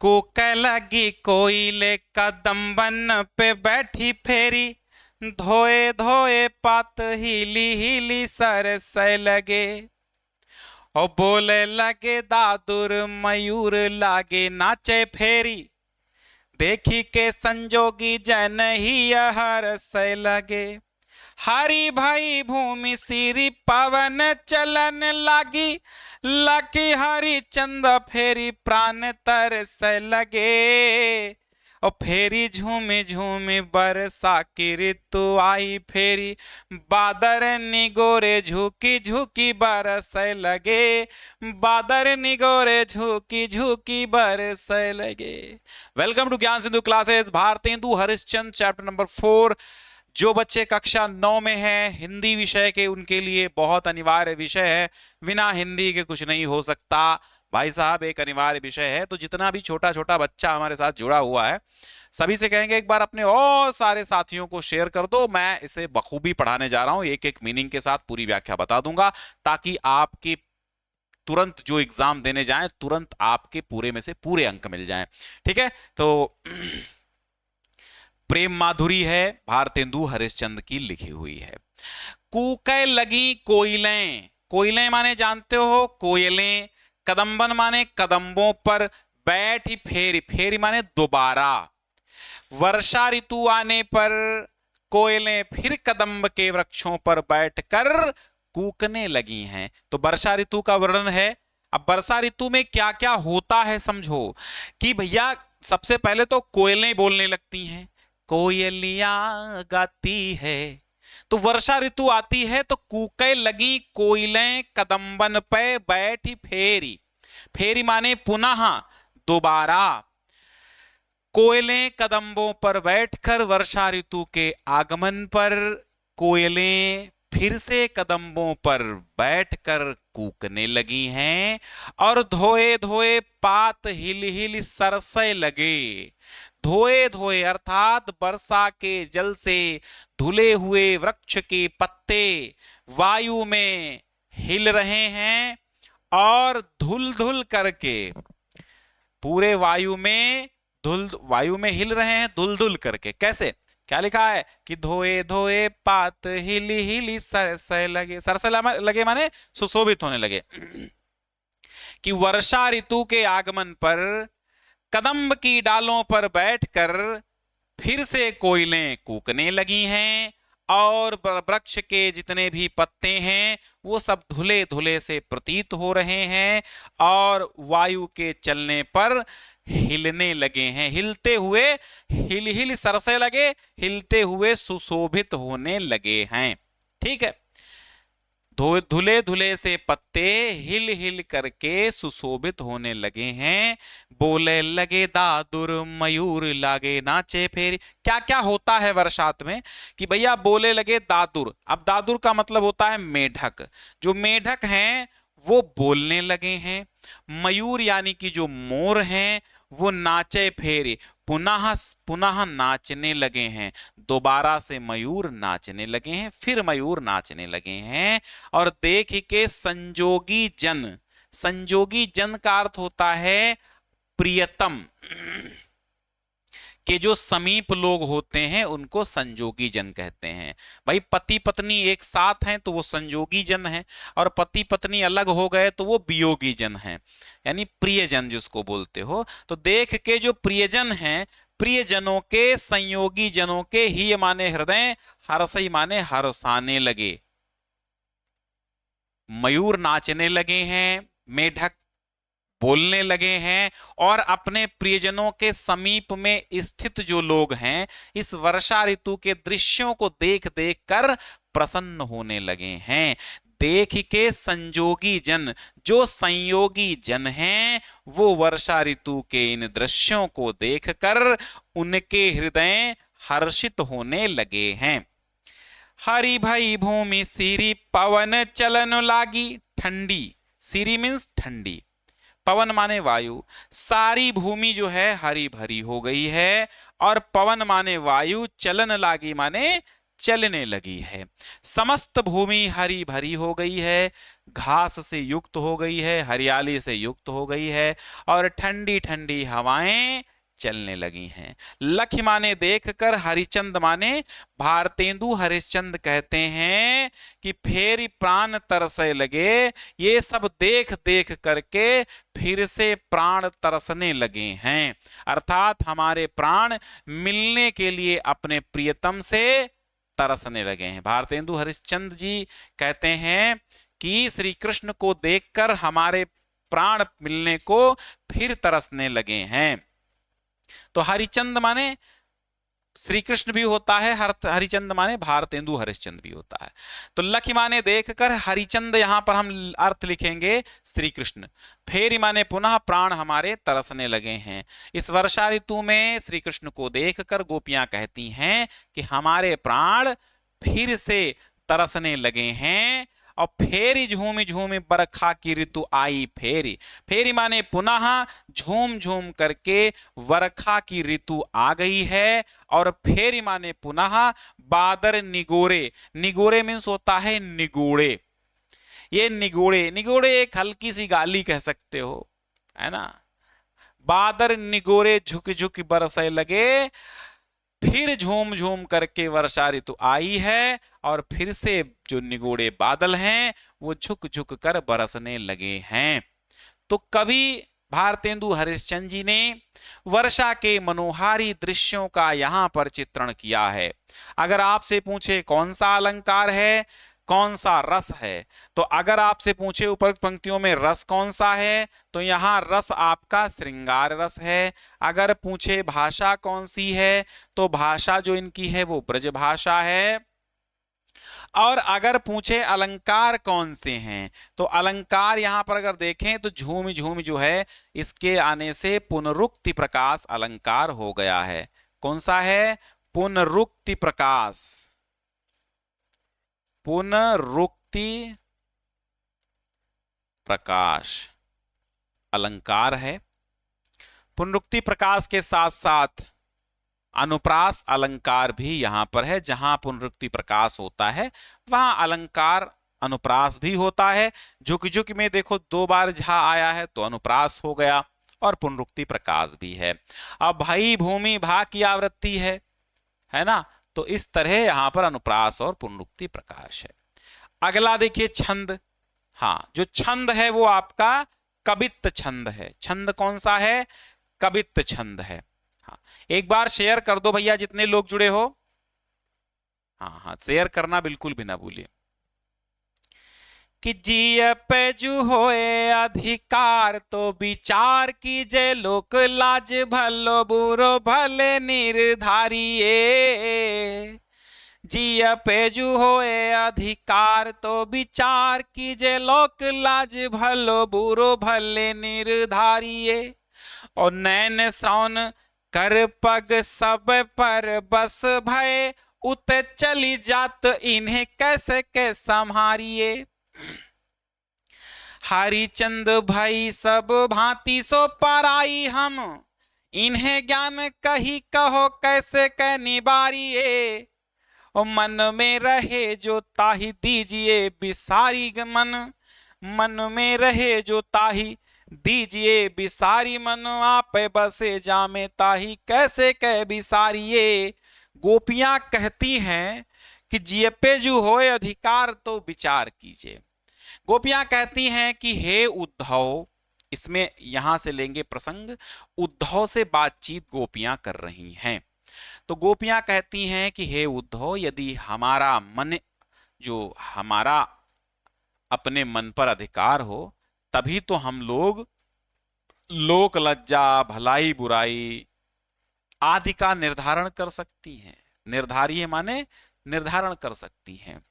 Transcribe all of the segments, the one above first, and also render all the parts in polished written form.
कूके लगी कोयले कदम बन पे बैठी फेरी, धोए धोए पात हिली हिली सरसे लगे। और बोले लगे दादुर मयूर लागे नाचे फेरी, देखी के संजोगी जन ही हरस लगे। हरि भाई भूमि सिरी पवन चलन लागी, लकी हरि चंद फेरी प्राण तरस लगे। और फेरी झूमी झूमी बरसा की ऋतु आई फेरी, बादर निगोरे झुकी झुकी बरस लगे। बादर निगोरे झुकी झुकी बरस लगे। वेलकम टू ज्ञान Sindhu classes, Bharatendu Harishchandra chapter number 4। जो बच्चे कक्षा 9 में हैं हिंदी विषय के, उनके लिए बहुत अनिवार्य विषय है। बिना हिंदी के कुछ नहीं हो सकता भाई साहब, एक अनिवार्य विषय है। तो जितना भी छोटा छोटा बच्चा हमारे साथ जुड़ा हुआ है, सभी से कहेंगे एक बार अपने और सारे साथियों को शेयर कर दो। मैं इसे बखूबी पढ़ाने जा रहा हूं, एक एक मीनिंग के साथ पूरी व्याख्या बता दूंगा, ताकि आपकी तुरंत जो एग्जाम देने जाएं तुरंत आपके पूरे में से पूरे अंक मिल जाएं। ठीक है, तो प्रेम माधुरी है, भारतेंदु हरिश्चंद्र की लिखी हुई है। कूके लगी कोयलें, कोयलें माने जानते हो कोयलें, कदम्बन माने कदम्बों पर, बैठी फेरी, फेरी माने दोबारा। वर्षा ऋतु आने पर कोयलें फिर कदम्ब के वृक्षों पर बैठकर कूकने लगी हैं। तो वर्षा ऋतु का वर्णन है। अब वर्षा ऋतु में क्या क्या होता है समझो कि भैया, सबसे पहले तो कोयलें बोलने लगती हैं, कोयलियां गाती है। तो वर्षा ऋतु आती है तो कूके लगी कोयलें कदम्बन पे बैठी फेरी, फेरी माने पुनः दोबारा। कोयलें कदम्बों पर बैठकर वर्षा ऋतु के आगमन पर कोयलें फिर से कदम्बों पर बैठकर कूकने लगी हैं। और धोए धोए पात हिल हिल सरसे लगे। धोए धोए अर्थात वर्षा के जल से धुले हुए वृक्ष के पत्ते वायु में हिल रहे हैं, और धुल धुल करके पूरे वायु में हिल रहे हैं, धुल धुल करके। कैसे, क्या लिखा है कि धोए धोए पात हिली हिली सरसे लगे। सरसे लगे माने सुशोभित होने लगे। कि वर्षा ऋतु के आगमन पर कदम्ब की डालों पर बैठकर फिर से कोयलें कूकने लगी हैं, और वृक्ष के जितने भी पत्ते हैं वो सब धुले धुले से प्रतीत हो रहे हैं, और वायु के चलने पर हिलने लगे हैं। हिलते हुए, हिल हिल सरसे लगे, हिलते हुए सुशोभित होने लगे हैं। ठीक है, धुले धुले से पत्ते हिल हिल करके सुशोभित होने लगे हैं। बोले लगे दादुर मयूर लागे नाचे फेरी। क्या क्या होता है वर्षात में कि भैया, बोले लगे दादुर। अब दादुर का मतलब होता है मेढक। जो मेढक हैं वो बोलने लगे हैं। मयूर यानी कि जो मोर हैं वो नाचे फेरी, पुनः पुनः नाचने लगे हैं। दोबारा से मयूर नाचने लगे हैं, फिर मयूर नाचने लगे हैं। और देख के संजोगी जन, संजोगी जन का अर्थ होता है प्रियतम, के जो समीप लोग होते हैं उनको संजोगी जन कहते हैं। भाई, पति पत्नी एक साथ हैं तो वो संजोगी जन हैं, और पति पत्नी अलग हो गए तो वो वियोगी जन हैं, यानी प्रियजन जिसको बोलते हो। तो देख के जो प्रियजन हैं, प्रियजनों के संयोगी जनों के ही माने हृदय, हर्षई माने हर्षाने लगे। मयूर नाचने लगे हैं, मेढक बोलने लगे हैं, और अपने प्रियजनों के समीप में स्थित जो लोग हैं इस वर्षा ऋतु के दृश्यों को देख देख कर प्रसन्न होने लगे हैं। देख के संजोगी जन, जो संयोगी जन हैं वो वर्षा ऋतु के इन दृश्यों को देखकर उनके हृदय हर्षित होने लगे हैं। हरि भई भूमि सिरी पवन चलन लागी। ठंडी, सिरी मीन्स ठंडी, पवन माने वायु। सारी भूमि जो है हरी भरी हो गई है, और पवन माने वायु, चलन लागी माने चलने लगी है। समस्त भूमि हरी भरी हो गई है, घास से युक्त हो गई है, हरियाली से युक्त हो गई है और ठंडी ठंडी हवाएं चलने लगी हैं। लखी माने देखकर हरिचंद माने भारतेंदु हरिश्चंद्र कहते हैं कि फेरी प्राण तरसे लगे, ये सब देख देख करके फिर से प्राण तरसने लगे हैं। अर्थात हमारे प्राण मिलने के लिए अपने प्रियतम से तरसने लगे हैं। भारतेंदु हरिश्चंद्र जी कहते हैं कि श्री कृष्ण को देखकर हमारे प्राण मिलने को फिर तरसने लगे हैं। तो हरिचंद माने श्री कृष्ण भी होता है, हरिचंद माने भारतेंदु हरिश्चंद्र भी होता है। तो लखी माने देखकर हरिचंद, यहां पर हम अर्थ लिखेंगे श्री कृष्ण। फेरी माने पुनः प्राण हमारे तरसने लगे हैं। इस वर्षा ऋतु में श्री कृष्ण को देखकर गोपियां कहती हैं कि हमारे प्राण फिर से तरसने लगे हैं। और फेरी झूमी झूमी बरखा की ऋतु आई फेरी। फेरी माने पुनः झूम झूम करके वर्षा की ऋतु आ गई है। और फेरी माने पुनः बादर निगोरे। निगोरे मीन्स होता है निगोड़े। ये निगोड़े, निगोड़े एक हल्की सी गाली कह सकते हो, है ना। बादर निगोरे झुक झुक बरसे लगे, फिर झूम झूम करके वर्षा ऋतु आई है और फिर से जो निगोड़े बादल हैं वो झुक झुक कर बरसने लगे हैं। तो कवि भारतेंदु हरिश्चंद्र जी ने वर्षा के मनोहारी दृश्यों का यहां पर चित्रण किया है। अगर आपसे पूछे कौन सा अलंकार है, कौन सा रस है, तो अगर आपसे पूछे ऊपर पंक्तियों में रस कौन सा है, तो यहाँ रस आपका श्रृंगार रस है। अगर पूछे भाषा कौन सी है, तो भाषा जो इनकी है वो ब्रज भाषा है। और अगर पूछे अलंकार कौन से हैं, तो अलंकार यहां पर अगर देखें तो झूम झूम जो है इसके आने से पुनरुक्ति प्रकाश अलंकार हो गया है। कौन सा है? पुनरुक्ति प्रकाश। पुनरुक्ति प्रकाश अलंकार है। पुनरुक्ति प्रकाश के साथ साथ अनुप्रास अलंकार भी यहां पर है। जहां पुनरुक्ति प्रकाश होता है वहां अलंकार अनुप्रास भी होता है। झुक झुक में देखो दो बार झा आया है तो अनुप्रास हो गया और पुनरुक्ति प्रकाश भी है। अब भाई भूमि भा की आवृत्ति है ना। तो इस तरह यहां पर अनुप्रास और पुनरुक्ति प्रकाश है। अगला देखिए छंद। हाँ, जो छंद है वो आपका कवित्त छंद है। छंद कौन सा है? कवित्त छंद है। हाँ, एक बार शेयर कर दो भैया जितने लोग जुड़े हो। हाँ हाँ, शेयर करना बिल्कुल भी ना भूलिए। कि जिय पे जू होए अधिकार तो विचार कीजे, लोक लाज भलो बुरो भले निर्धारिये। जिय पे जू होए अधिकार तो विचार कीजे, लोक लाज भलो बुरो भले निर्धारिये। और नैन श्रवण कर पग सब पर बस भय, उत चली जात इन्हें कैसे के संहारिये। हरिचंद भाई सब भांति सो पराई हम, इन्हें ज्ञान कही कहो कैसे कै निबारिये। और मन में रहे जो ताही दीजिए बिसारी मन, मन में रहे जो ताही दीजिए बिसारी मन, आप बसे जामे ताही कैसे कै बिसारिये। गोपियां कहती हैं कि जियपे जू होए अधिकार तो विचार कीजिए। गोपियां कहती हैं कि हे उद्धव, इसमें यहां से लेंगे प्रसंग, उद्धव से बातचीत गोपियां कर रही हैं। तो गोपियां कहती हैं कि हे उद्धव, यदि हमारा मन, जो हमारा अपने मन पर अधिकार हो, तभी तो हम लोग लोक लज्जा भलाई बुराई आदि का निर्धारण कर सकती हैं। निर्धारिये माने निर्धारण कर सकती हैं।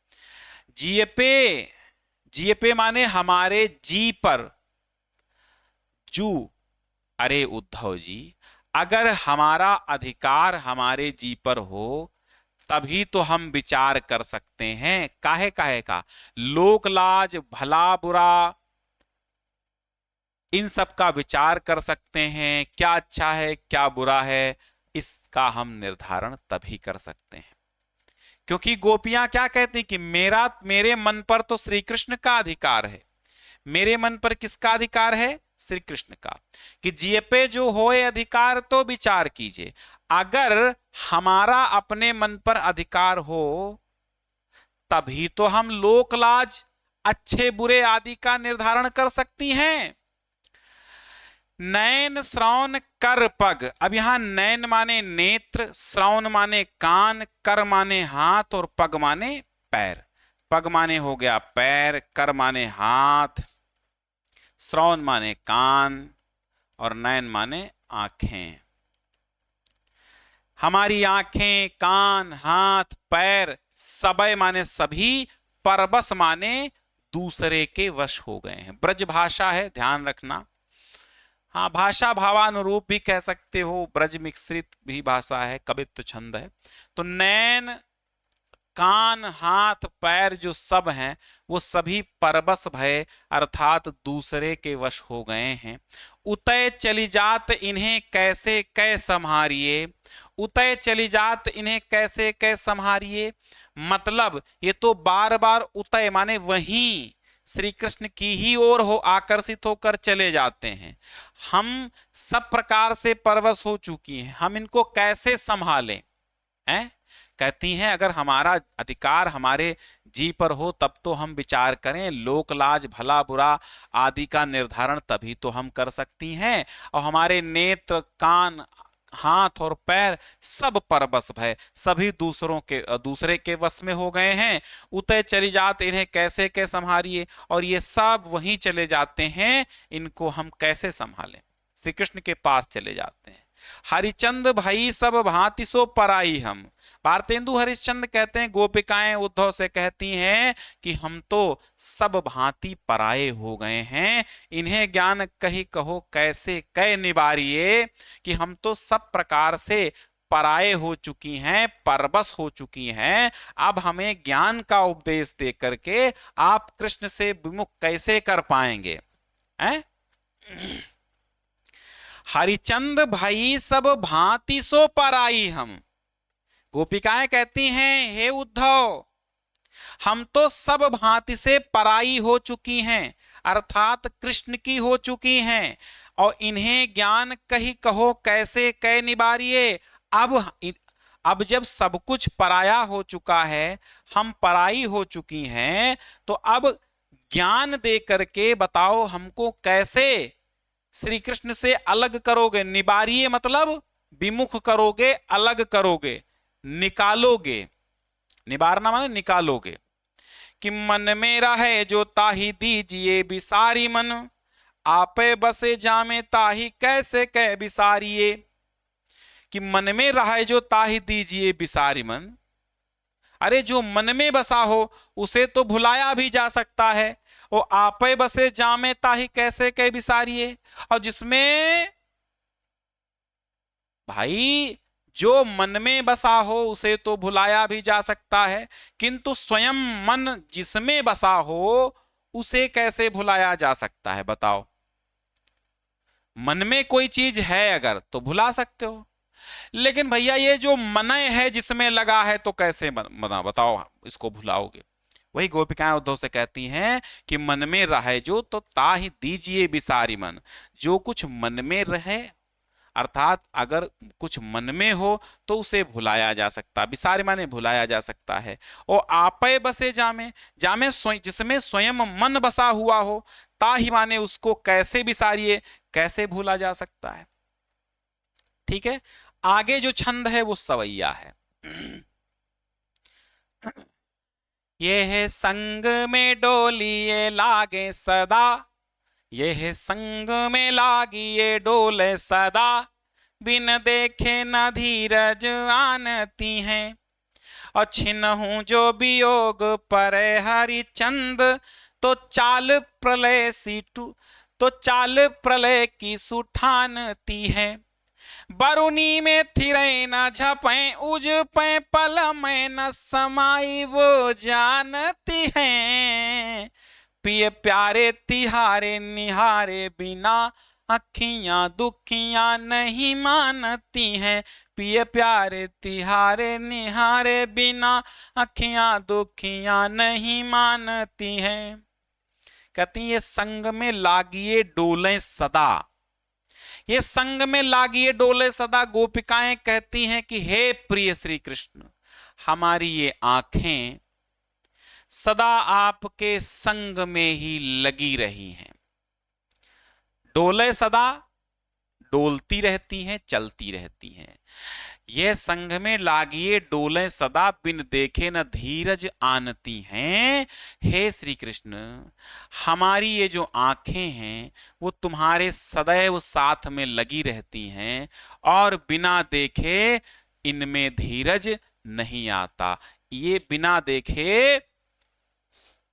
जियपे, जियपे माने हमारे जी पर। जू, अरे उद्धव जी, अगर हमारा अधिकार हमारे जी पर हो तभी तो हम विचार कर सकते हैं। काहे काहे का? लोक लाज भला बुरा इन सब का विचार कर सकते हैं। क्या अच्छा है क्या बुरा है इसका हम निर्धारण तभी कर सकते हैं। क्योंकि गोपियां क्या कहती कि मेरे मन पर तो श्री कृष्ण का अधिकार है। मेरे मन पर किसका अधिकार है? श्री कृष्ण का। कि जिये पे जो होए अधिकार तो विचार कीजिए। अगर हमारा अपने मन पर अधिकार हो तभी तो हम लोकलाज, अच्छे बुरे आदि का निर्धारण कर सकती हैं। नयन श्रवण कर पग। अब यहां नयन माने नेत्र, श्रवण माने कान, कर माने हाथ और पग माने पैर। पग माने हो गया पैर, कर माने हाथ, श्रवण माने कान और नयन माने आंखें। हमारी आंखें, कान, हाथ, पैर, सबय माने सभी, परबस माने दूसरे के वश हो गए हैं। ब्रज भाषा है, ध्यान रखना। हाँ, भाषा भावानुरूप भी कह सकते हो, ब्रज मिश्रित भी भाषा है, कवित्व छंद है। तो नैन, कान, हाथ, पैर जो सब हैं वो सभी परबस भय अर्थात दूसरे के वश हो गए हैं। उतय चली जात इन्हें कैसे कै संहारिए। उतय चली जात इन्हें कैसे कै संहारिए, मतलब ये तो बार बार उतय माने वहीं श्री कृष्ण की ही ओर हो आकर्षित होकर चले जाते हैं। हम सब प्रकार से परवश हो चुकी हैं, हम इनको कैसे संभालें हैं? कहती हैं अगर हमारा अधिकार हमारे जी पर हो तब तो हम विचार करें, लोकलाज भला बुरा आदि का निर्धारण तभी तो हम कर सकती हैं। और हमारे नेत्र, कान, हाथ और पैर सब परबस भय, सभी दूसरे के वश में हो गए हैं। उतय चली जात इन्हें कैसे कै संहारिए, और ये सब वहीं चले जाते हैं, इनको हम कैसे संभालें? श्री कृष्ण के पास चले जाते हैं। हरिचंद भाई सब भांति सो पराई हम। भारतेंदु हरिश्चंद्र कहते हैं गोपिकाएं उद्धव से कहती हैं कि हम तो सब भांति पराये हो गए हैं, इन्हें ज्ञान कही कहो कैसे कै निवारिये, कि हम तो सब प्रकार से पराये हो चुकी हैं, परबस हो चुकी हैं। अब हमें ज्ञान का उपदेश दे करके आप कृष्ण से विमुख कैसे कर पाएंगे हैं? हरिचंद भाई सब भांति सो पराई हम। गोपिकाएं कहती हैं हे उद्धव, हम तो सब भांति से पराई हो चुकी हैं, अर्थात कृष्ण की हो चुकी हैं, और इन्हें ज्ञान कही कहो कैसे कै निवारिये। अब जब सब कुछ पराया हो चुका है, हम पराई हो चुकी हैं, तो अब ज्ञान दे करके बताओ हमको कैसे श्री कृष्ण से अलग करोगे। निवारिये मतलब विमुख करोगे, अलग करोगे, निकालोगे। निवारना माने निकालोगे। कि मन में रहे जो ताही दीजिए बिसारी मन, आपे बसे जामे ताही कैसे कह बिसारिये। कि मन में रहे जो ताही दीजिए बिसारी मन, अरे जो मन में बसा हो उसे तो भुलाया भी जा सकता है। वो आपे बसे जामे ताही कैसे कह बिसारिये, और जिसमें भाई जो मन में बसा हो उसे तो भुलाया भी जा सकता है, किंतु स्वयं मन जिसमें बसा हो उसे कैसे भुलाया जा सकता है? बताओ। मन में कोई चीज है अगर तो भुला सकते हो, लेकिन भैया ये जो मनय है जिसमें लगा है तो कैसे बना, बताओ इसको भुलाओगे? वही गोपिकाएं उद्धव से कहती हैं कि मन में रहे जो तो ताहि दीजिए बिसारी मन। जो कुछ मन में रहे, अर्थात अगर कुछ मन में हो तो उसे भुलाया जा सकता, बिसारी माने भुलाया जा सकता है। और आपे बसे जामे, जामे जिसमें स्वयं मन बसा हुआ हो, ताहि माने उसको कैसे बिसारिए, कैसे भूला जा सकता है? ठीक है, आगे जो छंद है वो सवैया है। यह संग में डोलिए लागे सदा, यह संग में लागिए डोले सदा, बिन देखे न धीरज आनती हैं। और छिन्हूं जो वियोग परे हरिचंद, तो चाल प्रलय की सुठानती है। बरुनी में थिरे न झपे उज पे, पल में न समाई वो जानती हैं। पिए प्यारे तिहारे निहारे बिना, अखियां दुखियां नहीं मानती हैं। पिय प्यारे तिहारे निहारे बिना अखियां दुखियां नहीं मानती हैं। कहती ये संग में लागिए डोले सदा, ये संग में लागिए डोले सदा। गोपिकाएं कहती हैं कि हे प्रिय श्री कृष्ण, हमारी ये आंखें सदा आपके संग में ही लगी रही हैं। डोले सदा, डोलती रहती हैं, चलती रहती हैं। यह संग में लागिए डोले सदा, बिन देखे न धीरज आनती हैं। हे श्री कृष्ण, हमारी ये जो आंखें हैं वो तुम्हारे सदैव साथ में लगी रहती हैं और बिना देखे इनमें धीरज नहीं आता। ये बिना देखे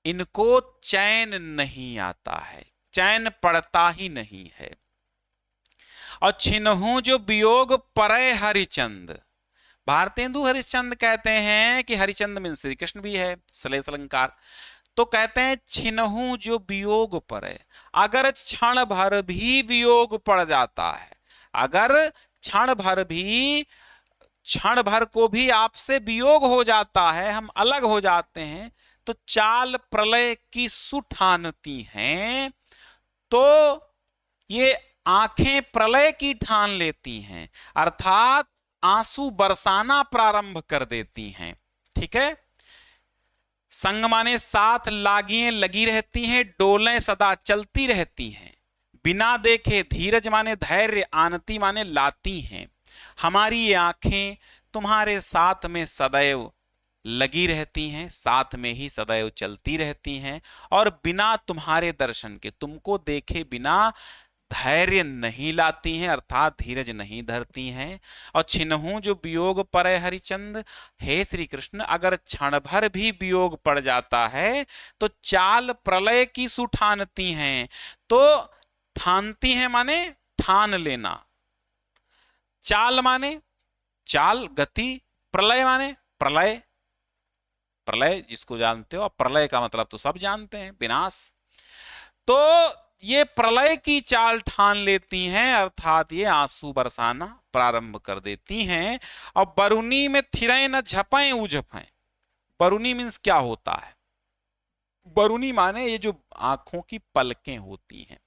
इनको चैन नहीं आता है, चैन पड़ता ही नहीं है। और छिन्हू जो वियोग परे हरिचंद, भारतेंदु हरिश्चंद्र कहते हैं कि हरिचंद्र में श्री कृष्ण भी है, श्लेष अलंकार। तो कहते हैं छिन्हू जो वियोग परे, अगर क्षण भर भी वियोग पड़ जाता है, अगर क्षण भर को भी आपसे वियोग हो जाता है, हम अलग हो जाते हैं, तो चाल प्रलय की सुठानती हैं। तो ये आंखें प्रलय की ठान लेती हैं, अर्थात आंसू बरसाना प्रारंभ कर देती हैं। ठीक है। संग माने साथ, लागिए लगी रहती हैं, डोलें सदा चलती रहती हैं, बिना देखे धीरज माने धैर्य, आनती माने लाती हैं। हमारी ये आंखें तुम्हारे साथ में सदैव लगी रहती हैं, साथ में ही सदैव चलती रहती हैं और बिना तुम्हारे दर्शन के, तुमको देखे बिना धैर्य नहीं लाती हैं, अर्थात धीरज नहीं धरती हैं। और छिन्हू जो वियोग परे हरिचंद, हे श्री कृष्ण, अगर क्षण भर भी वियोग पड़ जाता है तो चाल प्रलय की सुठानती हैं। तो ठानती हैं माने ठान लेना, चाल माने चाल गति, प्रलय माने प्रलय, प्रलय जिसको जानते हो, प्रलय का मतलब तो सब जानते हैं, विनाश। तो ये प्रलय की चाल ठान लेती हैं, अर्थात ये आंसू बरसाना प्रारंभ कर देती हैं। और बरुनी में थिरें न झपें उझपें। बरुनी मीन्स क्या होता है? बरुनी माने ये जो आंखों की पलकें होती हैं,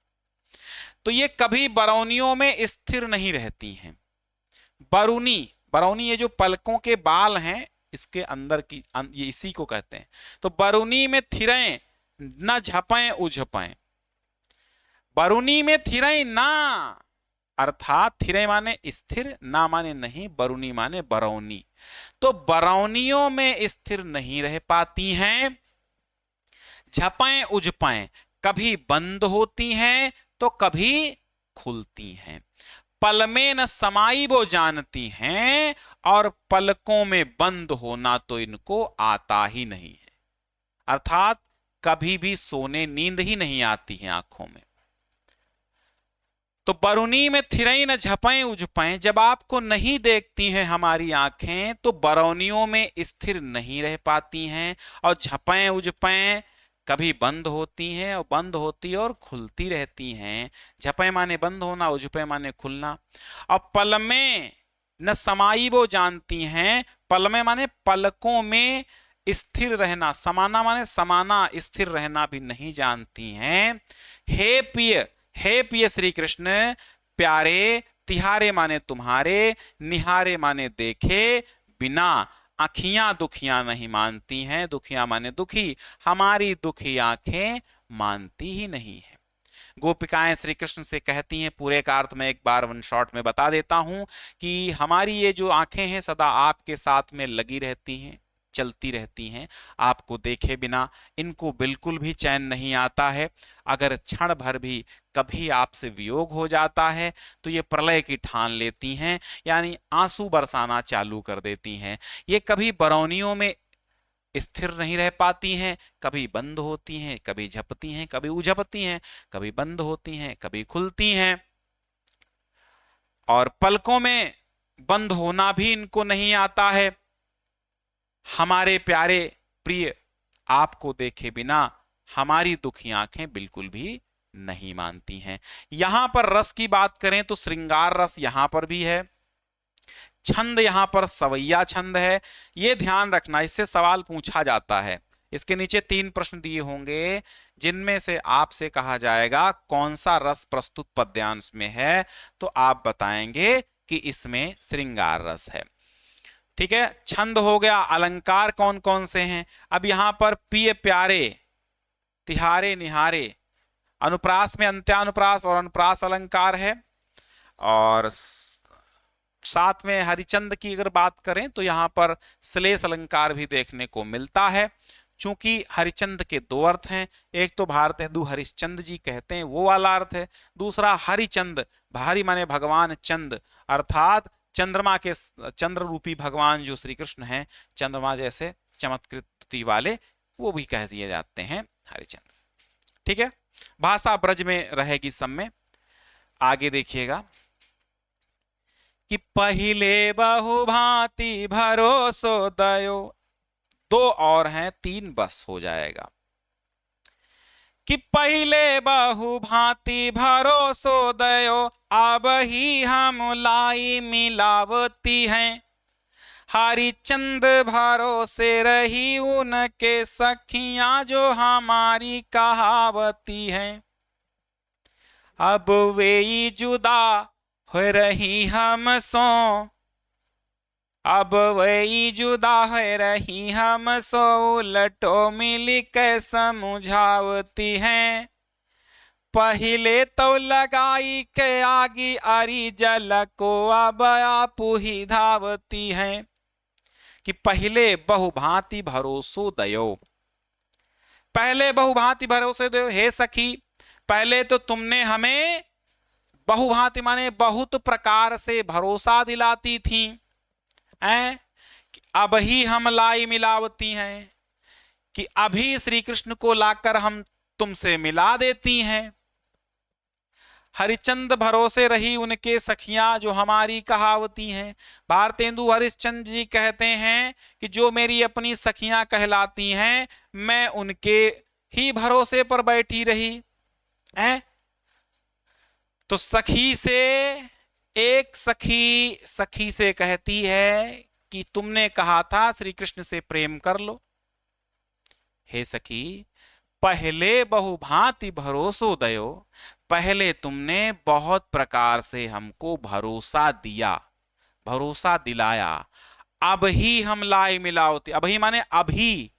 तो ये कभी बरौनियों में स्थिर नहीं रहती हैं। बरुनी, बरौनी ये जो पलकों के बाल हैं इसके अंदर की, ये इसी को कहते हैं। तो बरुनी में थिरें न झपें उझपें, बरुनी में थिरें ना, अर्थात थिरें माने स्थिर, ना माने नहीं, बरुनी माने बरौनी। तो बरौनियों में स्थिर नहीं रह पाती हैं। झपें उझपें, कभी बंद होती हैं तो कभी खुलती हैं। पल में न समाई वो जानती हैं और पलकों में बंद होना तो इनको आता ही नहीं है, अर्थात कभी भी सोने नींद ही नहीं आती है आंखों में। तो बरुनी में थिरें न झपें उझपें, जब आपको नहीं देखती हैं हमारी आंखें तो बरौनियों में स्थिर नहीं रह पाती हैं और झपें उझपें कभी बंद होती हैं और बंद होती और खुलती रहती हैं। झपें माने बंद होना, उझपें माने खुलना। और पल में न समाई वो जानती हैं, पल में माने पलकों में स्थिर रहना, समाना माने समाना, स्थिर रहना भी नहीं जानती हैं। हे प्रिय, हे प्रिय श्री कृष्ण प्यारे, तिहारे माने तुम्हारे, निहारे माने देखे बिना, आखियां दुखियां नहीं मानती हैं। दुखियां माने दुखी, हमारी दुखी आंखें मानती ही नहीं है। गोपिकाएं श्री कृष्ण से कहती हैं, पूरे का अर्थ मैं एक बार वन शॉट में बता देता हूं कि हमारी ये जो आंखें हैं सदा आपके साथ में लगी रहती हैं, चलती रहती हैं, आपको देखे बिना इनको बिल्कुल भी चैन नहीं आता है। अगर क्षण भर भी कभी आपसे वियोग हो जाता है तो ये प्रलय की ठान लेती हैं, यानी आंसू बरसाना चालू कर देती हैं। ये कभी बरौनियों में स्थिर नहीं रह पाती हैं, कभी बंद होती हैं, कभी झपती हैं, कभी उझपती हैं, कभी बंद होती हैं, कभी खुलती हैं। और पलकों में बंद होना भी इनको नहीं आता है। हमारे प्यारे प्रिय, आपको देखे बिना हमारी दुखी आंखें बिल्कुल भी नहीं मानती हैं। यहां पर रस की बात करें तो श्रृंगार रस यहां पर भी है। छंद यहां पर सवैया छंद है, ये ध्यान रखना, इससे सवाल पूछा जाता है। इसके नीचे 3 प्रश्न दिए होंगे जिनमें से आपसे कहा जाएगा कौन सा रस प्रस्तुत पद्यांश में है, तो आप बताएंगे कि इसमें श्रृंगार रस है। ठीक है, छंद हो गया। अलंकार कौन कौन से हैं? अब यहां पर पिय प्यारे, तिहारे निहारे, अनुप्रास में अंत्यानुप्रास और अनुप्रास अलंकार है। और साथ में हरिचंद की अगर बात करें तो यहां पर श्लेष अलंकार भी देखने को मिलता है। चूंकि हरिचंद के 2 अर्थ हैं, एक तो भारतेंदु हरिश्चंद्र जी कहते हैं वो वाला अर्थ है, दूसरा हरिचंद, भारी माने भगवान चंद, अर्थात चंद्रमा के, चंद्र रूपी भगवान जो श्री कृष्ण हैं, चंद्रमा जैसे चमत्कृति वाले, वो भी कह दिए जाते हैं हरिचंद। ठीक है, भाषा ब्रज में रहेगी सब में। आगे देखिएगा कि पहिले बहु भांति भरोसो दयो, 2 और हैं, 3 बस हो जाएगा। कि पहिले बहु भांति भरोसो दयो, अब ही हम लाई मिलावती हैं। हरिचंद भरोसे रही उनके सखियां जो हमारी कहावती हैं। अब वे जुदा हो रही हमसो, अब वही जुदा हो रही हमसो, उलटो मिली के समझावती हैं। पहले तो लगाई के आगी अरी जल को, अब आप ही धावती हैं। कि पहले बहुभांति भरोसो दयो, पहले बहुभांति भरोसे दयो, हे सखी पहले तो तुमने हमें बहुभांति माने बहुत प्रकार से भरोसा दिलाती थी, अब ही हम लाई मिलावती हैं, कि अभी श्री कृष्ण को लाकर हम तुमसे मिला देती हैं। हरिचंद भरोसे रही उनके सखियां जो हमारी कहावती हैं। भारतेंदु हरिश्चंद्र जी कहते हैं कि जो मेरी अपनी सखियां कहलाती हैं, मैं उनके ही भरोसे पर बैठी रही है। तो सखी से एक सखी से कहती है कि तुमने कहा था श्री कृष्ण से प्रेम कर लो। हे सखी पहले बहुभांति भरोसो दयो, पहले तुमने बहुत प्रकार से हमको भरोसा दिया, भरोसा दिलाया। अब ही हम लाई मिलावती, अब ही माने अभी,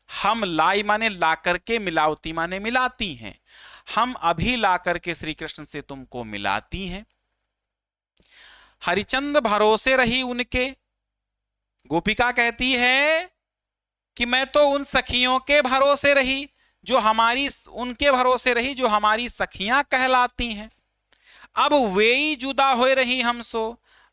हम लाई माने ला करके, मिलावती माने मिलाती हैं, हम अभी ला करके श्री कृष्ण से तुमको मिलाती हैं। हरिचंद भरोसे रही उनके, गोपिका कहती है कि मैं तो उन सखियों के भरोसे रही जो हमारी, उनके भरोसे रही जो हमारी सखियां कहलाती हैं। अब वे ही जुदा हो रही हमसो,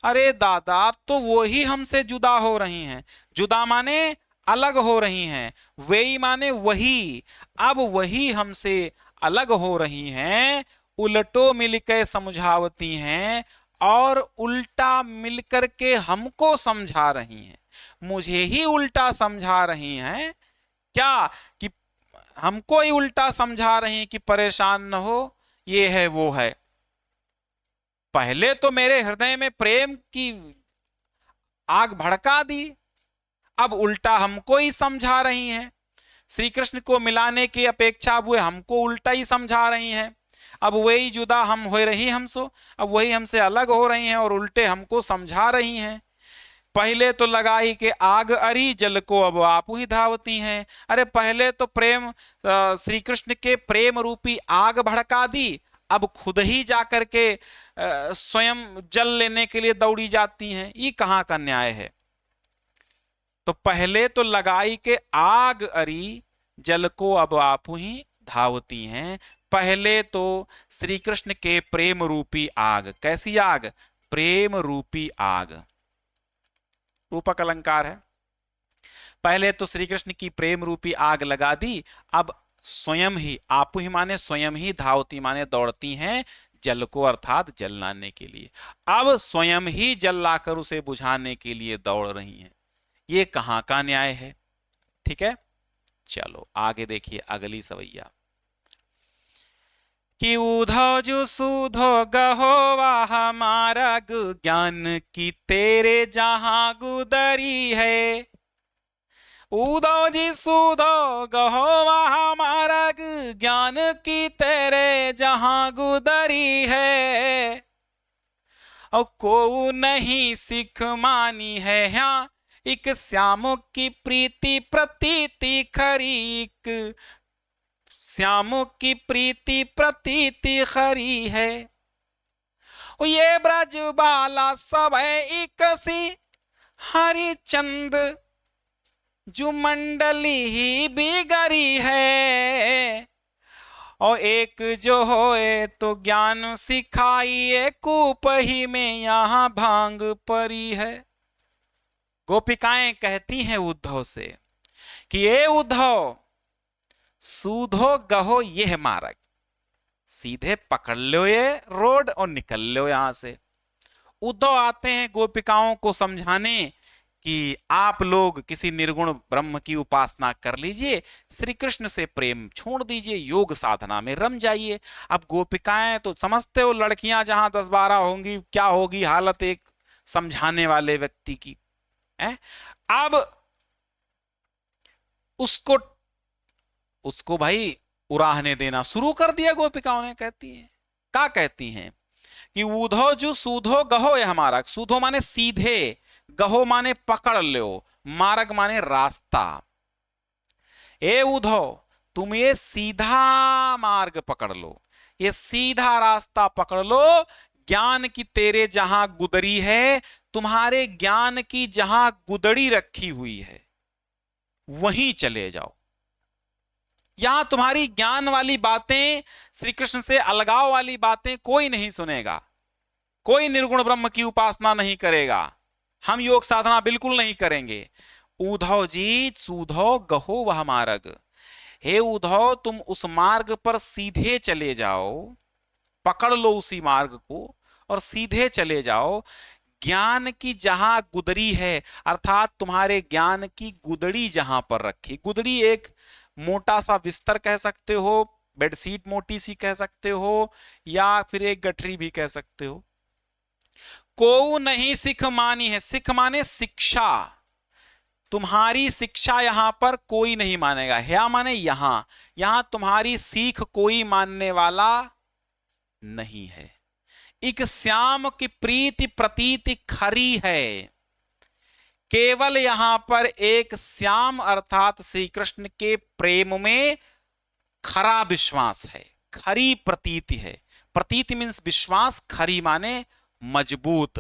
अरे दादा अब तो वो ही हमसे जुदा हो रही हैं। जुदा माने अलग हो रही हैं, वे ही माने वही, अब वही हमसे अलग हो रही हैं। उलटो मिलकर समझावती हैं, और उल्टा मिलकर के हमको समझा रही हैं, मुझे ही उल्टा समझा रही हैं। क्या कि हमको ही उल्टा समझा रही हैं कि परेशान न हो, ये है वो है। पहले तो मेरे हृदय में प्रेम की आग भड़का दी, अब उल्टा हमको ही समझा रही हैं। श्री कृष्ण को मिलाने की अपेक्षा वो हमको उल्टा ही समझा रही हैं। अब वही जुदा हम हो रही हमसो, अब वही हमसे अलग हो रही हैं और उल्टे हमको समझा रही हैं। पहले तो लगाई के आग अरी जल को, अब आप ही धावती हैं। अरे पहले तो प्रेम, श्री कृष्ण के प्रेम रूपी आग भड़का दी, अब खुद ही जाकर के स्वयं जल लेने के लिए दौड़ी जाती हैं। ये कहाँ का न्याय है? तो पहले तो लगाई के आग अरी जल को, अब आप ही धावती हैं। पहले तो श्री कृष्ण के प्रेम रूपी आग, कैसी आग? प्रेम रूपी आग, रूपक अलंकार है। पहले तो श्री कृष्ण की प्रेम रूपी आग लगा दी, अब स्वयं ही, आप ही माने स्वयं ही, धावती माने दौड़ती हैं जल को, अर्थात जल लाने के लिए। अब स्वयं ही जल लाकर उसे बुझाने के लिए दौड़ रही हैं। ये कहां का न्याय है? ठीक है, चलो आगे देखिए अगली सवैया। कि उधो जो सुधो गहो वाह मार्ग ज्ञान की तेरे जहां गुदरी है। उधो जी सुधो गहो वाह मार्ग ज्ञान की तेरे जहां गुदरी है। और को नहीं सिख मानी है यहाँ एक श्याम की प्रीति प्रतीति खरी। एक श्याम की प्रीति प्रतीति खरी है। ये ब्रज बाला सब एक सी हरिचंद जो मंडली ही बिगड़ी है। और एक जो होए तो ज्ञान सिखाइए कूप ही में यहाँ भांग परी है। गोपिकाएं कहती हैं उद्धव से कि ये उद्धव सूधो गहो यह मार्ग, सीधे पकड़ लो ये रोड और निकल लो यहां से। उद्धव आते हैं गोपिकाओं को समझाने कि आप लोग किसी निर्गुण ब्रह्म की उपासना कर लीजिए, श्री कृष्ण से प्रेम छोड़ दीजिए, योग साधना में रम जाइए। अब गोपिकाएं तो समझते हो लड़कियां जहां 10-12 होंगी क्या होगी हालत एक समझाने वाले व्यक्ति की है। अब उसको भाई उराहने देना शुरू कर दिया गोपिकाओं ने। कहती हैं क्या कहती हैं कि उधो जो सूधो गहो यह मार्ग। सूधो माने सीधे, गहो माने पकड़ लो, मार्ग माने रास्ता। ए उधो तुम ये सीधा मार्ग पकड़ लो, ये सीधा रास्ता पकड़ लो। ज्ञान की तेरे जहां गुदड़ी है, तुम्हारे ज्ञान की जहां गुदड़ी रखी हुई है वहीं चले जाओ। यहां तुम्हारी ज्ञान वाली बातें, श्री कृष्ण से अलगाव वाली बातें कोई नहीं सुनेगा। कोई निर्गुण ब्रह्म की उपासना नहीं करेगा, हम योग साधना बिल्कुल नहीं करेंगे। उद्धव जी सूधो गहो वह मार्ग। हे उद्धव तुम उस मार्ग पर सीधे चले जाओ, पकड़ लो उसी मार्ग को और सीधे चले जाओ। ज्ञान की जहां गुदड़ी है, अर्थात तुम्हारे ज्ञान की गुदड़ी जहां पर रखी। गुदड़ी एक मोटा सा बिस्तर कह सकते हो, बेडशीट मोटी सी कह सकते हो, या फिर एक गठरी भी कह सकते हो। को नहीं सिख मानी है, सिख माने शिक्षा, तुम्हारी शिक्षा यहां पर कोई नहीं मानेगा। या माने यहां, यहां तुम्हारी सीख कोई मानने वाला नहीं है। एक श्याम की प्रीति प्रतीति खरी है। केवल यहां पर एक श्याम अर्थात श्री कृष्ण के प्रेम में खरा विश्वास है, खरी प्रतीति है। प्रतीति मीन्स विश्वास, खरी माने मजबूत,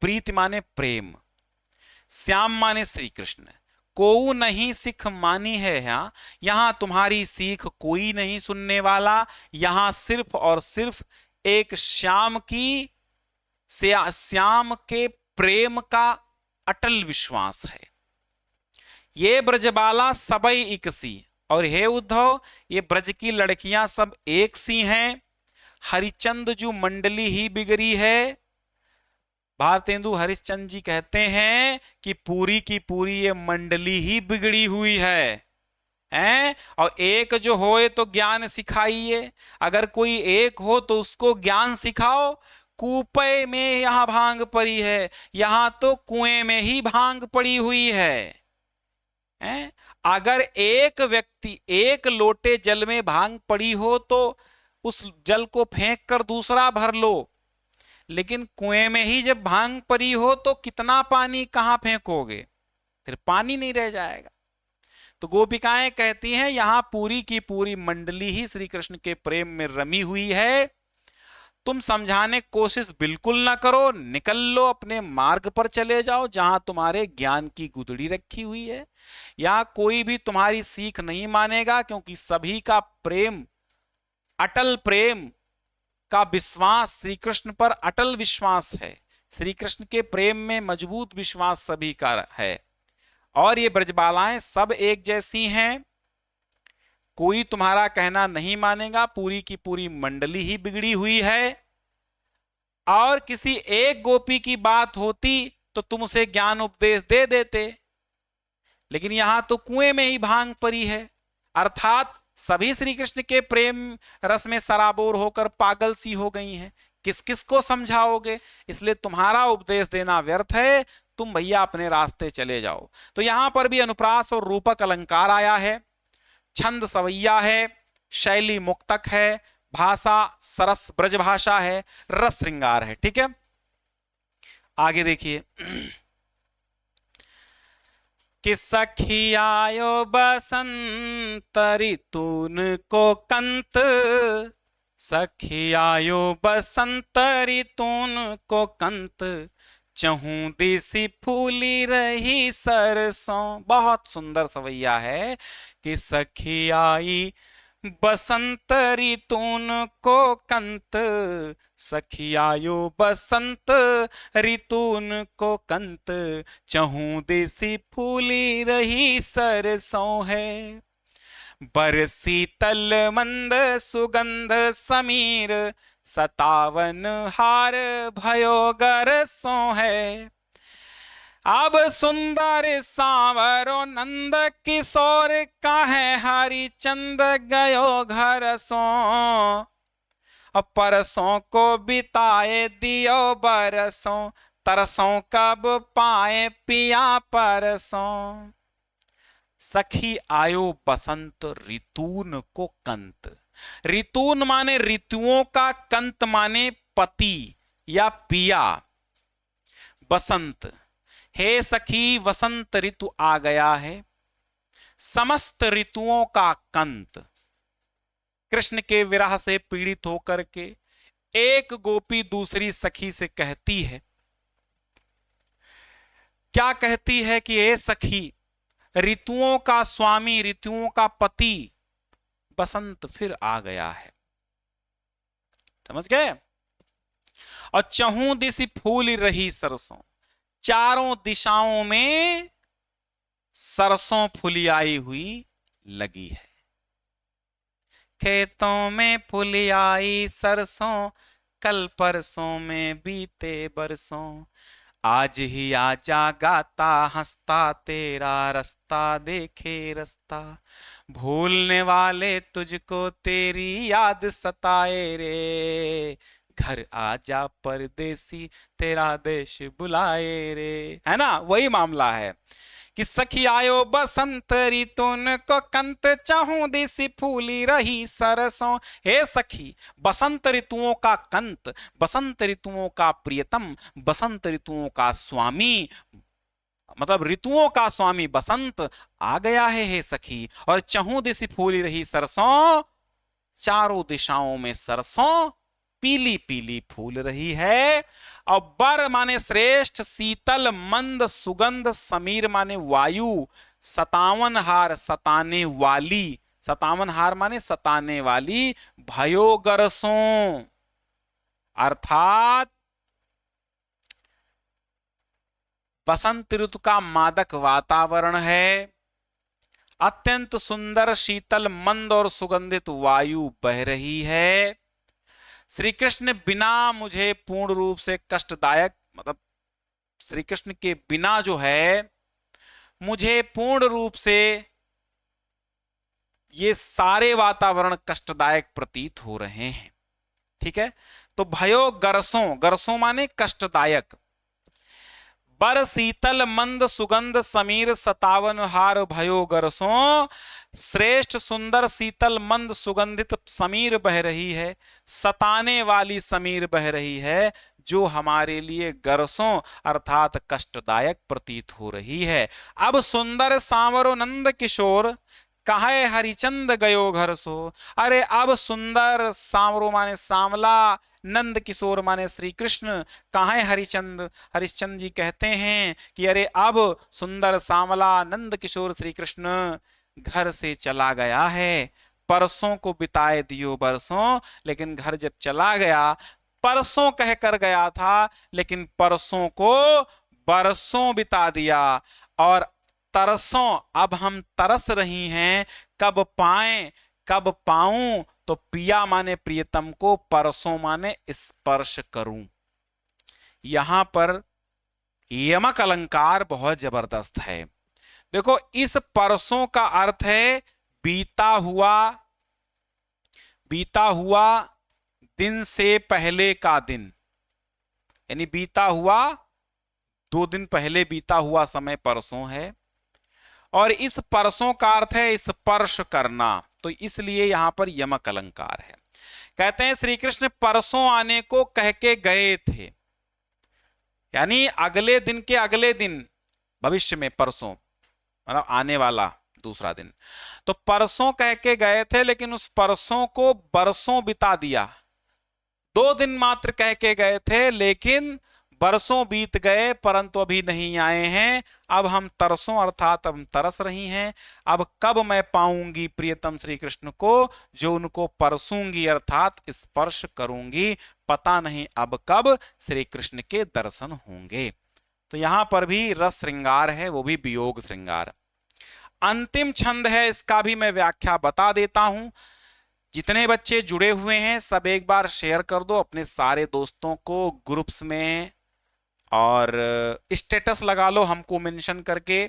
प्रीति माने प्रेम, श्याम माने श्री कृष्ण। को नहीं सिख मानी है यहां तुम्हारी सीख कोई नहीं सुनने वाला। यहां सिर्फ और सिर्फ एक श्याम के प्रेम का अटल विश्वास है। ये ब्रजबाला सबई एक सी। और हे उद्धव ये ब्रज की लड़कियां सब एक सी हैं। हरिचंद जो मंडली ही बिगड़ी है। भारतेंदु हरिश्चंद्र जी कहते हैं कि पूरी की पूरी ये मंडली ही बिगड़ी हुई है। और एक जो होए तो ज्ञान सिखाइए। अगर कोई एक हो तो उसको ज्ञान सिखाओ। कूपे में यहां भांग पड़ी है, यहां तो कुएं में ही भांग पड़ी हुई है। अगर एक व्यक्ति एक लोटे जल में भांग पड़ी हो तो उस जल को फेंक कर दूसरा भर लो, लेकिन कुएं में ही जब भांग पड़ी हो तो कितना पानी कहां फेंकोगे, फिर पानी नहीं रह जाएगा। तो गोपिकाएं कहती हैं यहां पूरी की पूरी मंडली ही श्री कृष्ण के प्रेम में रमी हुई है। तुम समझाने की कोशिश बिल्कुल ना करो, निकल लो, अपने मार्ग पर चले जाओ जहां तुम्हारे ज्ञान की गुदड़ी रखी हुई है। यहां कोई भी तुम्हारी सीख नहीं मानेगा, क्योंकि सभी का प्रेम, अटल प्रेम का विश्वास, श्री कृष्ण पर अटल विश्वास है। श्री कृष्ण के प्रेम में मजबूत विश्वास सभी का है। और ये ब्रजबालाएं सब एक जैसी हैं, कोई तुम्हारा कहना नहीं मानेगा। पूरी की पूरी मंडली ही बिगड़ी हुई है। और किसी एक गोपी की बात होती तो तुम उसे ज्ञान उपदेश दे देते, लेकिन यहां तो कुएं में ही भांग पड़ी है। अर्थात सभी श्री कृष्ण के प्रेम रस में सराबोर होकर पागल सी हो गई हैं, किस किस को समझाओगे? इसलिए तुम्हारा उपदेश देना व्यर्थ है, तुम भैया अपने रास्ते चले जाओ। तो यहां पर भी अनुप्रास और रूपक अलंकार आया है, छंद सवैया है, शैली मुक्तक है, भाषा सरस ब्रज भाषा है, रस श्रृंगार है। ठीक है, आगे देखिए कि सखी आयो बसंत ऋतून को कंत, सखी आयो बसंत ऋतून को कंत, चहूं दिसी फूली रही सरसों। बहुत सुंदर सवैया है कि सखी आई बसंत ऋतून को कंत, सखी आयो बसंत ऋतून को कंत, चहूं देसी फूली रही सरसों है। बरसी तल मंद सुगंध समीर, सतावन हार भयो गरसों है। अब सुंदर सांवरो नंद किशोर, काहे हरिचंद गयो घर सो, परसों को बिताए दियो बरसों, तरसों कब पाए पिया परसों। सखी आयो बसंत ऋतून को कंत, ऋतून माने ऋतुओं का, कंत माने पति या पिया। बसंत, हे सखी वसंत ऋतु आ गया है, समस्त ऋतुओं का कंत। कृष्ण के विरह से पीड़ित होकर के एक गोपी दूसरी सखी से कहती है, क्या कहती है कि ए सखी, ऋतुओं का स्वामी, ऋतुओं का पति बसंत फिर आ गया है। समझ गए? और चहूं दिसी फूल रही सरसों, चारों दिशाओं में सरसों फुलियाई हुई लगी है। खेतों में फुलियाई सरसों, कल परसों में बीते बरसों, आज ही आजा गाता हंसता, तेरा रास्ता देखे रास्ता, भूलने वाले तुझको तेरी याद सताए रे, घर आजा परदेसी तेरा देश बुलाए रे। है ना, वही मामला है कि सखी आयो बसंत ऋतुन को कंत, चाहूं देसी फूली रही सरसों। हे सखी, बसंत ऋतुओं का कंत, बसंत ऋतुओं का प्रियतम, बसंत ऋतुओं का स्वामी, मतलब ऋतुओं का स्वामी बसंत आ गया है हे सखी। और चहूं दिसी फूली रही सरसों, चारों दिशाओं में सरसों पीली पीली फूल रही है। और बर माने श्रेष्ठ, शीतल मंद सुगंध, समीर माने वायु, सतावन हार सताने वाली, सतावन हार माने सताने वाली, भयो गरसों अर्थात बसंत ऋतु का मादक वातावरण है। अत्यंत सुंदर शीतल मंद और सुगंधित वायु बह रही है। श्री कृष्ण बिना मुझे पूर्ण रूप से कष्टदायक, मतलब श्री कृष्ण के बिना जो है मुझे पूर्ण रूप से ये सारे वातावरण कष्टदायक प्रतीत हो रहे हैं। ठीक है, तो भयो गरसों, गरसों माने कष्टदायक। बर शीतल मंद सुगंध समीर, सतावन हार भयो गरसों, श्रेष्ठ सुंदर शीतल मंद सुगंधित समीर बह रही है, सताने वाली समीर बह रही है, जो हमारे लिए गरसों अर्थात कष्टदायक प्रतीत हो रही है। अब सुंदर सांवरो नंद किशोर, काहे हरिचंद गयो घर सो। अरे अब सुंदर सांवरो माने सांवला, नंद किशोर माने श्री कृष्ण, काहे हरिचंद, हरिश्चंद्र जी कहते हैं कि अरे अब सुंदर सांवला नंद किशोर श्री कृष्ण घर से चला गया है। परसों को बिताए दियो बरसों, लेकिन घर जब चला गया, परसों कह कर गया था लेकिन परसों को बरसों बिता दिया। और तरसों, अब हम तरस रही हैं, कब पाएं कब पाऊं, तो पिया माने प्रियतम को, परसों माने स्पर्श करूं। यहां पर यमक अलंकार बहुत जबरदस्त है। देखो, इस परसों का अर्थ है बीता हुआ बीता हुआ दिन से पहले का दिन, यानी बीता हुआ 2 दिन पहले बीता हुआ समय परसों है, और इस परसों का अर्थ है स्पर्श करना, तो इसलिए यहां पर यमक अलंकार है। कहते हैं श्री कृष्ण परसों आने को कह के गए थे, यानी अगले दिन के अगले दिन, भविष्य में परसों मतलब आने वाला दूसरा दिन, तो परसों कह के गए थे, लेकिन उस परसों को बरसों बिता दिया। 2 दिन मात्र कह के गए थे, लेकिन बरसों बीत गए परंतु अभी नहीं आए हैं। अब हम तरसों अर्थात हम तरस रही हैं। अब कब मैं पाऊंगी प्रियतम श्री कृष्ण को, जो उनको परसूंगी अर्थात स्पर्श करूंगी, पता नहीं अब कब श्री कृष्ण के दर्शन होंगे। तो यहां पर भी रस श्रृंगार है, वो भी वियोग श्रृंगार। अंतिम छंद है, इसका भी मैं व्याख्या बता देता हूं। जितने बच्चे जुड़े हुए हैं सब एक बार शेयर कर दो अपने सारे दोस्तों को ग्रुप्स में, और स्टेटस लगा लो हमको मेंशन करके,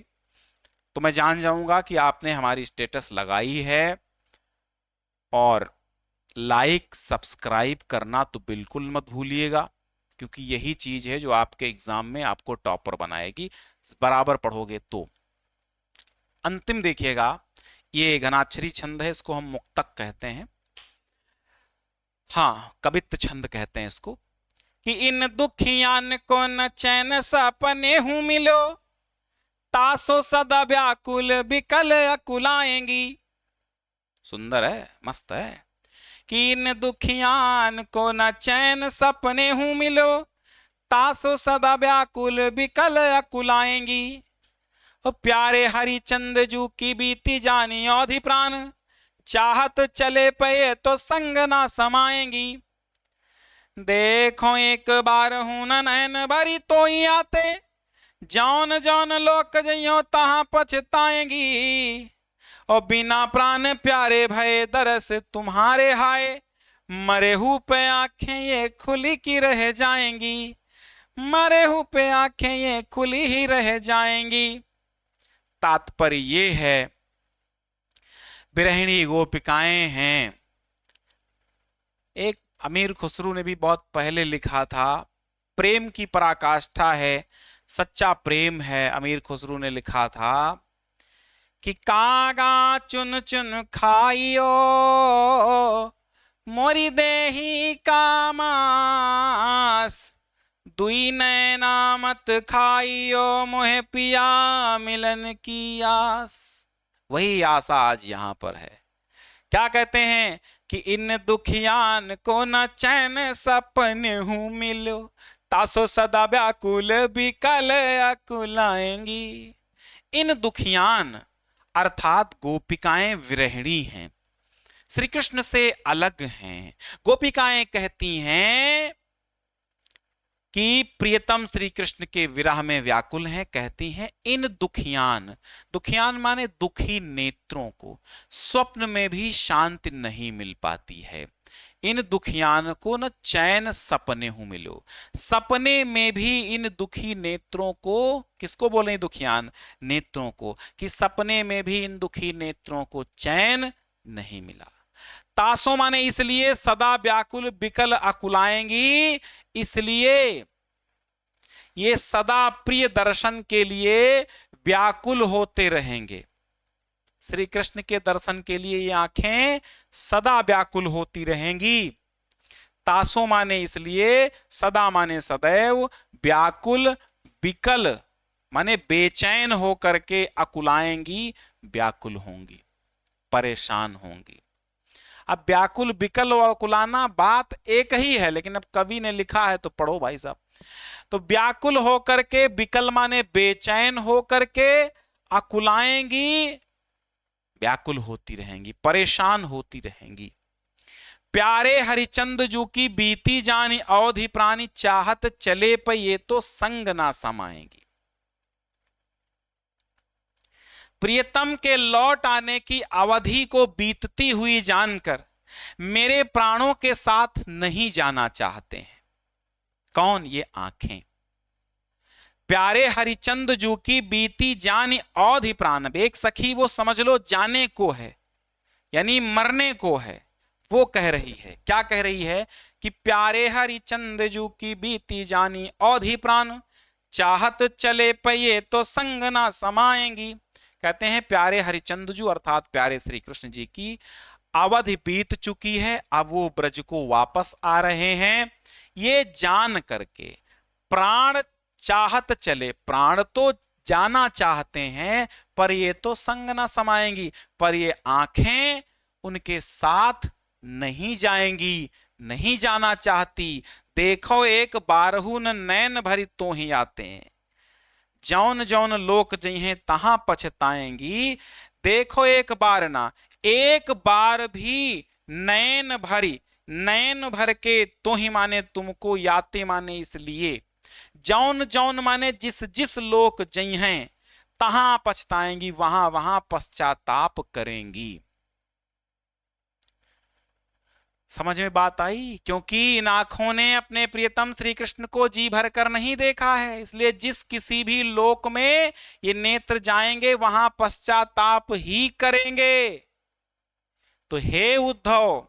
तो मैं जान जाऊंगा कि आपने हमारी स्टेटस लगाई है। और लाइक सब्सक्राइब करना तो बिल्कुल मत भूलिएगा, क्योंकि यही चीज है जो आपके एग्जाम में आपको टॉपर बनाएगी, बराबर पढ़ोगे तो। अंतिम देखिएगा, ये घनाक्षरी छंद है, इसको हम मुक्तक कहते हैं, हाँ कवित्त छंद कहते हैं इसको। कि इन दुखियान को न चैन सपने हूं मिलो, तासो सदा व्याकुल बिकल अकुलाएंगी। सुंदर है, मस्त है। कि इन दुखियान को न चैन सपने हूं मिलो, तासो सदा व्याकुल बिकल अकुलाएंगी। प्यारे हरिचंद जू की बीती जानी औधि प्राण, चाहत चले पे तो संग ना समाएंगी। देखो एक बार हूं न नैन भरी तो ही आते, जौन जौन लोक जइयो तहां पछताएंगी। और बिना प्राण प्यारे भय दरस तुम्हारे हाय, मरे हु पे आंखें ये खुली की रह जाएंगी, मरे हु पे आंखें ये खुली ही रह जाएंगी। तात्पर्य ये है, विरहिणी गोपिकाएं हैं। एक अमीर खुसरू ने भी बहुत पहले लिखा था, प्रेम की पराकाष्ठा है, सच्चा प्रेम है। अमीर खुसरू ने लिखा था कि कागा चुन चुन खाइयो, मोरी देही का मास, दुई नैना मत खाइयो, मोहे पिया मिलन की आस। वही आशा आज यहां पर है। क्या कहते हैं कि इन दुखियान को न चैन सपन हूं मिलो, तासो सदा व्याकुल बिकल अकुलाएंगी। इन दुखियान अर्थात गोपिकाएं विरहिणी हैं, श्री कृष्ण से अलग हैं। गोपिकाएं कहती हैं कि प्रियतम श्री कृष्ण के विरह में व्याकुल हैं। कहती हैं इन दुखियान, दुखियान माने दुखी नेत्रों को स्वप्न में भी शांति नहीं मिल पाती है। इन दुखियान को न चैन सपने हूं मिलो, सपने में भी इन दुखी नेत्रों को, किसको बोले दुखियान? नेत्रों को, कि सपने में भी इन दुखी नेत्रों को चैन नहीं मिला। तासो माने इसलिए सदा व्याकुल बिकल अकुलाएंगी, इसलिए ये सदा प्रिय दर्शन के लिए व्याकुल होते रहेंगे। श्री कृष्ण के दर्शन के लिए ये आंखें सदा व्याकुल होती रहेंगी। तासो माने इसलिए, सदा माने सदैव, व्याकुल बिकल माने बेचैन होकर के अकुलाएंगी, व्याकुल होंगी, परेशान होंगी। अब व्याकुल बिकल और अकुलाना बात एक ही है, लेकिन अब कवि ने लिखा है तो पढ़ो भाई साहब। तो व्याकुल होकर के, बिकल माने बेचैन होकर के, अकुलाएंगी व्याकुल होती रहेंगी, परेशान होती रहेंगी। प्यारे हरिचंद जू की बीती जानी अवधि प्राणी, चाहत चले पे ये तो संग ना समाएंगी। प्रियतम के लौट आने की अवधि को बीतती हुई जानकर मेरे प्राणों के साथ नहीं जाना चाहते हैं। कौन? ये आंखें। प्यारे हरिचंद जू की बीती जानी औधि प्राण, एक सखी वो समझ लो जाने को है, यानी मरने को है, वो कह रही है, क्या कह रही है कि प्यारे हरिचंद जू की बीती जानी औधी प्राण, चाहत चले पये तो संग ना समाएंगी। कहते हैं प्यारे हरिचंद जू अर्थात प्यारे श्री कृष्ण जी की अवधि बीत चुकी है, अब वो ब्रज को वापस आ रहे हैं। ये जान करके प्राण चाहत चले, प्राण तो जाना चाहते हैं पर ये तो संग ना समाएंगी, पर ये आंखें उनके साथ नहीं जाएंगी, नहीं जाना चाहती। देखो एक बारहू न नैन भरी तो ही आते हैं, जौन जौन लोक जइहें तहां पछताएंगी। देखो एक बार ना, एक बार भी नैन भरी, नैन भर के तो ही माने तुमको याते माने इसलिए, जौन जौन माने जिस जिस लोक जइहें तहां पछताएंगी, वहां वहां पश्चाताप करेंगी। समझ में बात आई? क्योंकि इन आंखों ने अपने प्रियतम श्री कृष्ण को जी भर कर नहीं देखा है, इसलिए जिस किसी भी लोक में ये नेत्र जाएंगे वहां पश्चाताप ही करेंगे। तो हे उद्धव,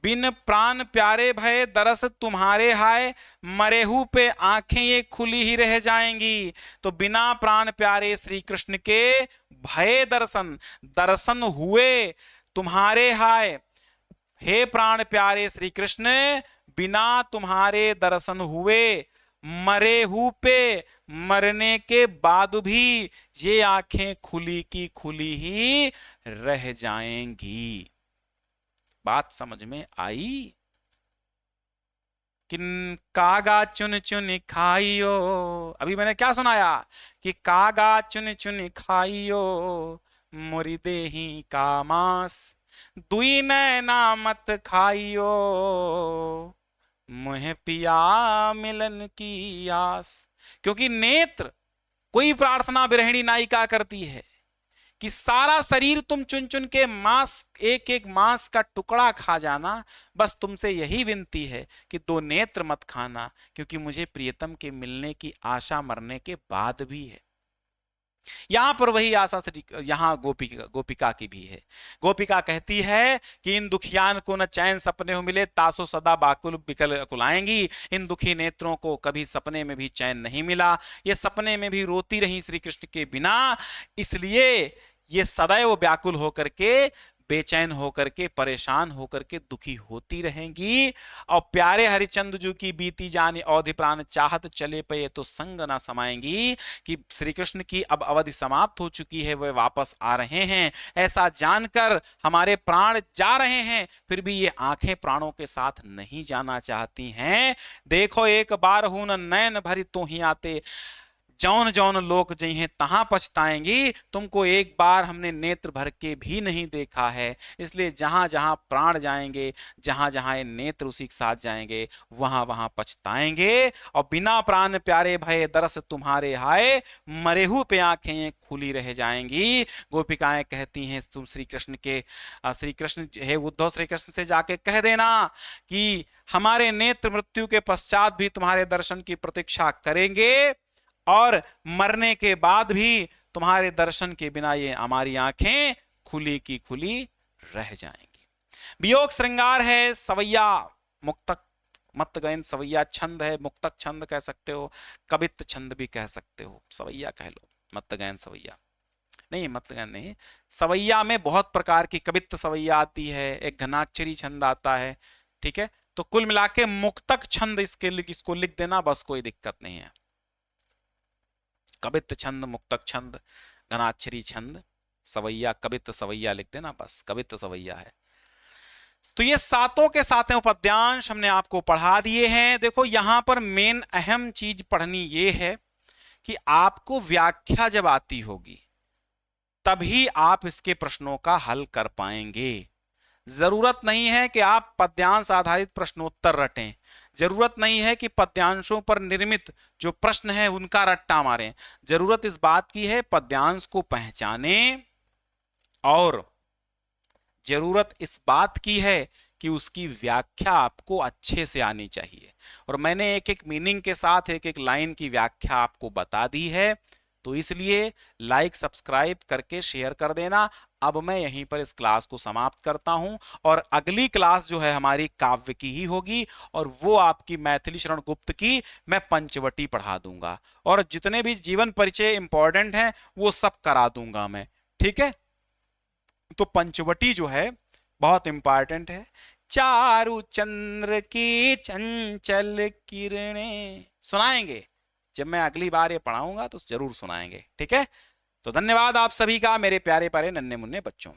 बिन प्राण प्यारे भय दरस तुम्हारे हाय, मरेहू पे आंखें ये खुली ही रह जाएंगी। तो बिना प्राण प्यारे श्री कृष्ण के भय दर्शन, दर्शन हुए तुम्हारे हाय, हे प्राण प्यारे श्री कृष्ण बिना तुम्हारे दर्शन हुए, मरेहू पे, मरने के बाद भी ये आंखें खुली की खुली ही रह जाएंगी। बात समझ में आई? किन कागा चुन चुन खाइयो, अभी मैंने क्या सुनाया कि कागा चुन चुन खाइयो, मोरी देही का मांस, दुई नैना मत खाइयो, मुहे पिया मिलन की आस। क्योंकि नेत्र, कोई प्रार्थना विरहिणी नायिका करती है कि सारा शरीर तुम चुन चुन के मांस, एक एक मांस का टुकड़ा खा जाना, बस तुमसे यही विनती है कि दो नेत्र मत खाना, क्योंकि मुझे प्रियतम के मिलने की आशा मरने के बाद भी है। यहां पर वही आशा यहां गोपिका की भी है। गोपिका कहती है कि इन दुखियान को न चैन सपने हो मिले, तासो सदा बाकुल बिकल कुलाएंगी। इन दुखी नेत्रों को कभी सपने में भी चैन नहीं मिला, ये सपने में भी रोती रही श्री कृष्ण के बिना, इसलिए ये सदैव व्याकुल होकर के, बेचैन होकर के, परेशान होकर के दुखी होती रहेंगी। और प्यारे हरिचंद्र जी की बीती जानी अवधि प्राण, चाहत चले पे तो संग ना समाएंगी, कि श्री कृष्ण की अब अवधि समाप्त हो चुकी है, वे वापस आ रहे हैं, ऐसा जानकर हमारे प्राण जा रहे हैं, फिर भी ये आंखें प्राणों के साथ नहीं जाना चाहती हैं। देखो एक बार हूं न नैन भरी तो ही आते, जौन जौन लोक जइहें तहां पछताएंगी। तुमको एक बार हमने नेत्र भर के भी नहीं देखा है, इसलिए जहां जहां प्राण जाएंगे, जहां जहां ये नेत्र उसी के साथ जाएंगे, वहां वहां पछताएंगे। और बिना प्राण प्यारे भय दरस तुम्हारे हाय, मरेहू पे आंखें खुली रह जाएंगी। गोपिकाएं कहती हैं तुम श्री कृष्ण के, श्री कृष्ण हे उद्धव, श्री कृष्ण से जाके कह देना कि हमारे नेत्र मृत्यु के पश्चात भी तुम्हारे दर्शन की प्रतीक्षा करेंगे, और मरने के बाद भी तुम्हारे दर्शन के बिना ये हमारी आंखें खुली की खुली रह जाएंगी। वियोग श्रृंगार है, सवैया मुक्तक, मत गयन सवैया छंद है, मुक्तक छंद कह सकते हो, कवित्त छंद भी कह सकते हो, सवैया कह लो, मत गयन सवैया नहीं, मत गयन नहीं। सवैया में बहुत प्रकार की कवित्त सवैया आती है, एक घनाक्षरी छंद आता है, ठीक है। तो कुल मिला के मुक्तक छंद इसको लिख देना, बस कोई दिक्कत नहीं है। कवित्त छंद, मुक्तक छंद, घनाक्षरी छंद, सवैया, कवित्त सवैया लिख देना, बस कवित्त सवैया है। तो ये सातों के सातों पद्यांश हमने आपको पढ़ा दिए हैं। देखो यहां पर मेन अहम चीज पढ़नी ये है कि आपको व्याख्या जब आती होगी तभी आप इसके प्रश्नों का हल कर पाएंगे। जरूरत नहीं है कि आप पद्यांश आधारित प्रश्नोत्तर रटें, जरूरत नहीं है कि पद्यांशों पर निर्मित जो प्रश्न है उनका रट्टा मारें। जरूरत इस बात की है पद्यांश को पहचाने, और जरूरत इस बात की है कि उसकी व्याख्या आपको अच्छे से आनी चाहिए। और मैंने एक एक मीनिंग के साथ एक एक लाइन की व्याख्या आपको बता दी है, तो इसलिए लाइक सब्सक्राइब करके शेयर कर देना। अब मैं यहीं पर इस क्लास को समाप्त करता हूं और अगली क्लास जो है हमारी काव्य की ही होगी और वो आपकी मैथिली शरण गुप्त की मैं पंचवटी पढ़ा दूंगा और जितने भी जीवन परिचय इंपॉर्टेंट हैं वो सब करा दूंगा मैं। ठीक है, तो पंचवटी जो है बहुत इंपॉर्टेंट है। चारु चंद्र की चंचल किरणें सुनाएंगे, जब मैं अगली बार ये पढ़ाऊंगा तो जरूर सुनाएंगे। ठीक है, तो धन्यवाद आप सभी का मेरे प्यारे प्यारे नन्हे मुन्ने बच्चों।